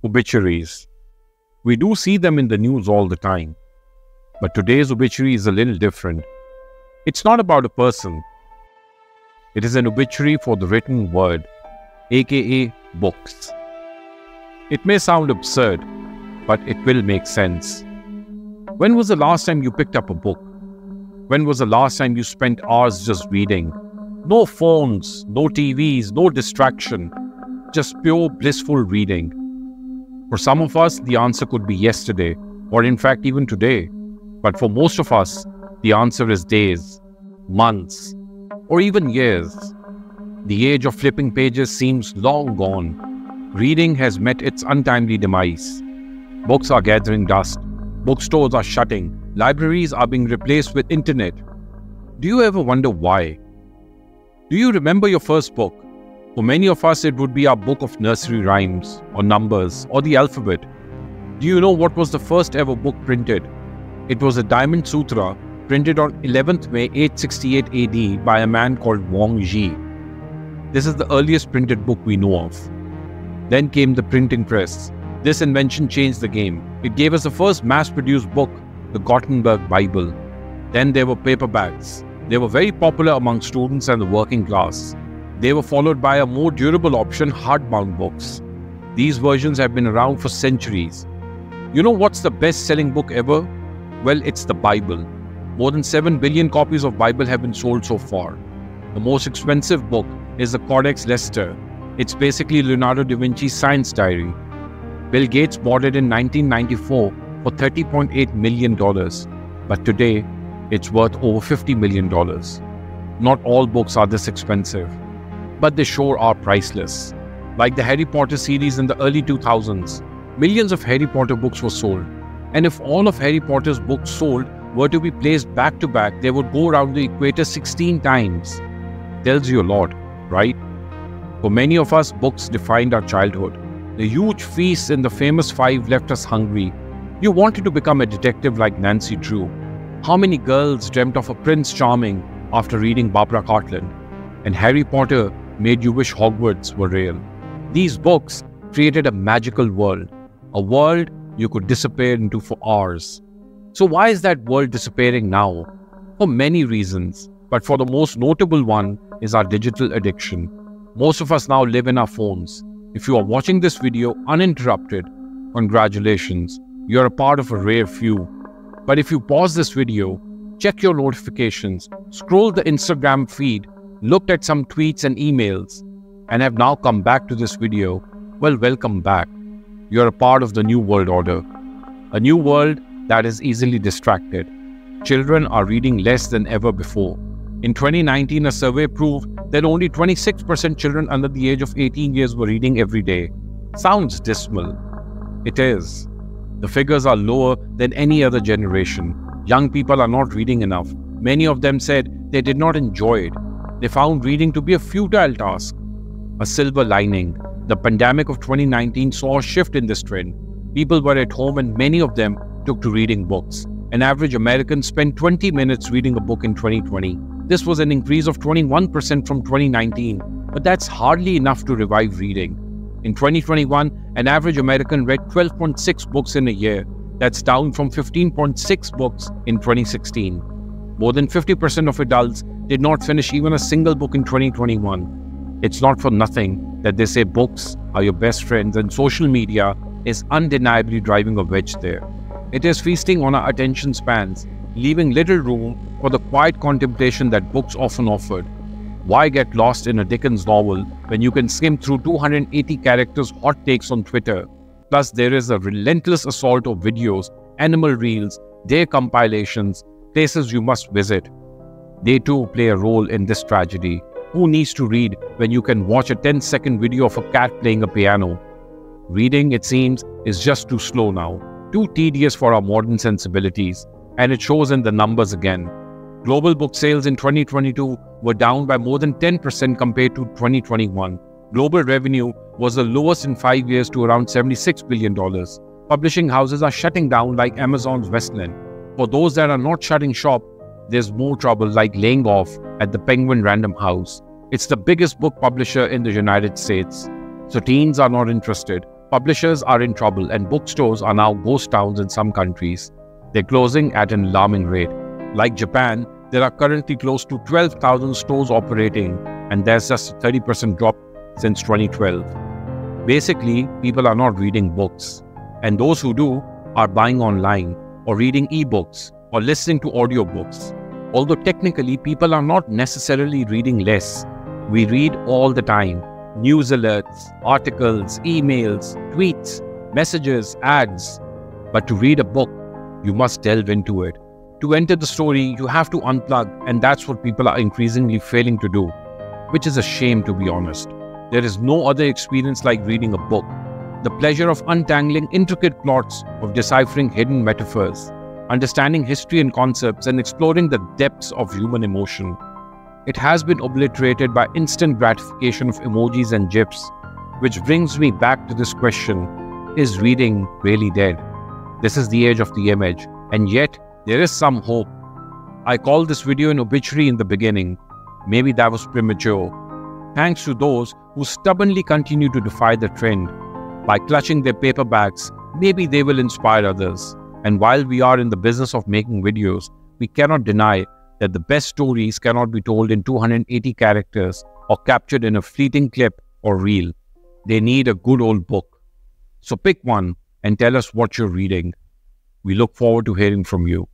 Obituaries. We do see them in the news all the time. But today's obituary is a little different. It's not about a person. It is an obituary for the written word, aka books. It may sound absurd, but it will make sense. When was the last time you picked up a book? When was the last time you spent hours just reading? No phones, no TVs, no distraction, just pure blissful reading. For some of us, the answer could be yesterday, or in fact even today. But for most of us, the answer is days, months, or even years. The age of flipping pages seems long gone. Reading has met its untimely demise. Books are gathering dust. Bookstores are shutting. Libraries are being replaced with internet. Do you ever wonder why? Do you remember your first book? For many of us, it would be our book of nursery rhymes, or numbers, or the alphabet. Do you know what was the first ever book printed? It was a diamond Sutra, printed on 11th May 868 AD by a man called Wong. This is the earliest printed book we know of. Then came the printing press. This invention changed the game. It gave us the first mass-produced book, the Gutenberg Bible. Then there were paperbacks. They were very popular among students and the working class. They were followed by a more durable option, hardbound books. These versions have been around for centuries. You know what's the best-selling book ever? Well, it's the Bible. More than 7 billion copies of Bible have been sold so far. The most expensive book is the Codex Leicester. It's basically Leonardo da Vinci's science diary. Bill Gates bought it in 1994 for $30.8 million. But today, it's worth over $50 million. Not all books are this expensive, but they sure are priceless. Like the Harry Potter series in the early 2000s, millions of Harry Potter books were sold. And if all of Harry Potter's books sold were to be placed back to back, they would go around the equator 16 times. Tells you a lot, right? For many of us, books defined our childhood. The huge feasts in the famous five left us hungry. You wanted to become a detective like Nancy Drew. How many girls dreamt of a Prince Charming after reading Barbara Cartland? And Harry Potter made you wish Hogwarts were real. These books created a magical world, a world you could disappear into for hours. So why is that world disappearing now? For many reasons, but for the most notable one is our digital addiction. Most of us now live in our phones. If you are watching this video uninterrupted, congratulations, you're a part of a rare few. But if you pause this video, check your notifications, scroll the Instagram feed, looked at some tweets and emails, and have now come back to this video, well, welcome back. You're a part of the new world order. A new world that is easily distracted. Children are reading less than ever before. In 2019, a survey proved that only 26% children under the age of 18 years were reading every day. Sounds dismal. It is. The figures are lower than any other generation. Young people are not reading enough. Many of them said they did not enjoy it. They found reading to be a futile task. A silver lining. The pandemic of 2019 saw a shift in this trend. People were at home and many of them took to reading books. An average American spent 20 minutes reading a book in 2020. This was an increase of 21% from 2019, but that's hardly enough to revive reading. In 2021, an average American read 12.6 books in a year. That's down from 15.6 books in 2016. More than 50% of adults did not finish even a single book in 2021. It's not for nothing that they say books are your best friends, and social media is undeniably driving a wedge there. It is feasting on our attention spans, leaving little room for the quiet contemplation that books often offered. Why get lost in a Dickens novel when you can skim through 280 characters' hot takes on Twitter? Plus, there is a relentless assault of videos, animal reels, day compilations, places you must visit. They too play a role in this tragedy. Who needs to read when you can watch a 10-second video of a cat playing a piano? Reading, it seems, is just too slow now, too tedious for our modern sensibilities, and it shows in the numbers again. Global book sales in 2022 were down by more than 10% compared to 2021. Global revenue was the lowest in 5 years to around $76 billion. Publishing houses are shutting down like Amazon's Westland. For those that are not shutting shop, there's more trouble like laying off at the Penguin Random House. It's the biggest book publisher in the United States. So teens are not interested. Publishers are in trouble and bookstores are now ghost towns in some countries. They're closing at an alarming rate. Like Japan, there are currently close to 12,000 stores operating, and there's just a 30% drop since 2012. Basically, people are not reading books, and those who do are buying online or reading ebooks or listening to audiobooks. Although technically people are not necessarily reading less, we read all the time. News alerts, articles, emails, tweets, messages, ads. But to read a book, you must delve into it. To enter the story, you have to unplug, and that's what people are increasingly failing to do, which is a shame, to be honest. There is no other experience like reading a book. The pleasure of untangling intricate plots, of deciphering hidden metaphors, understanding history and concepts, and exploring the depths of human emotion. It has been obliterated by instant gratification of emojis and GIFs, which brings me back to this question: is reading really dead? This is the age of the image, and yet there is some hope. I called this video an obituary in the beginning. Maybe that was premature. Thanks to those who stubbornly continue to defy the trend. By clutching their paperbacks, maybe they will inspire others. And while we are in the business of making videos, we cannot deny that the best stories cannot be told in 280 characters or captured in a fleeting clip or reel. They need a good old book. So pick one and tell us what you're reading. We look forward to hearing from you.